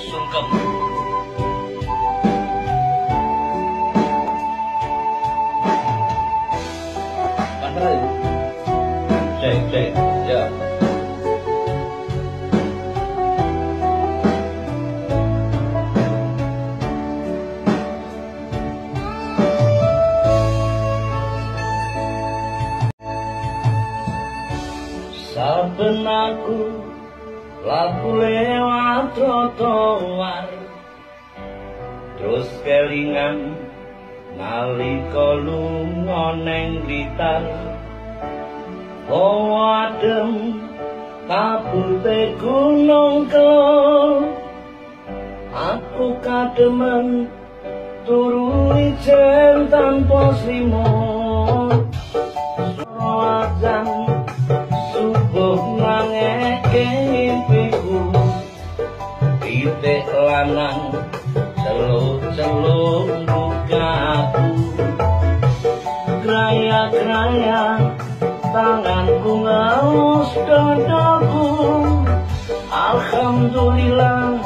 sungkem. Pantai. Cek, ya. Saben aku laku lewat trotoar, terus kelingan nalika lunga neng Blitar. Adem kabute gunung Kelo, aku kademen turu ijen tanpa slimut. Azan subuh nangeke impiku, pitik lanang celuk-celuk lukaku. Graya-graya tanganku ngaus dadaku, alhamdulillah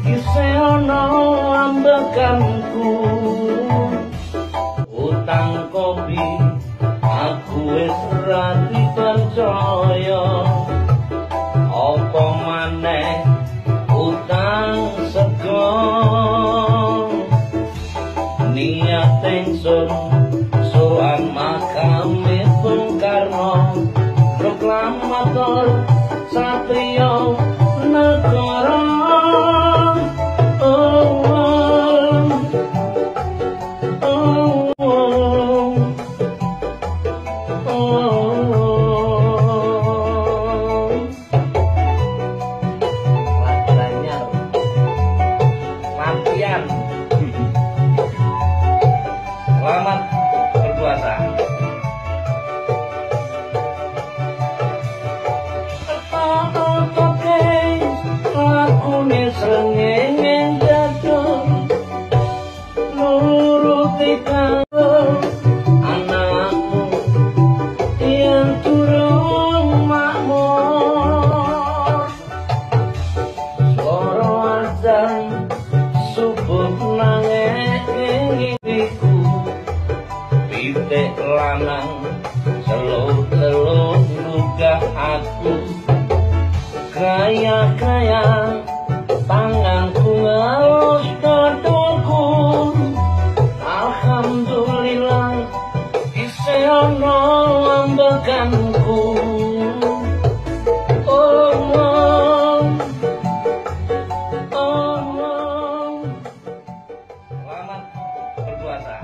isih ana ambekanku. Utang kopi aku wis ora dipercaya, apa maneh utang sego. Niat ingsun sowan makame Bung Karno, proklamator satria negara. Selamat berpuasa. Lakune srengenge jatuh nuruti karo anakmu yang turun makmur. Swara azan subuh nangeke impiku, pitik lanang celuk-celuk luka aku. Gaya-gaya tanganku ngaus dadaku, alhamdulillah isih ana ambekanku. Selamat berpuasa.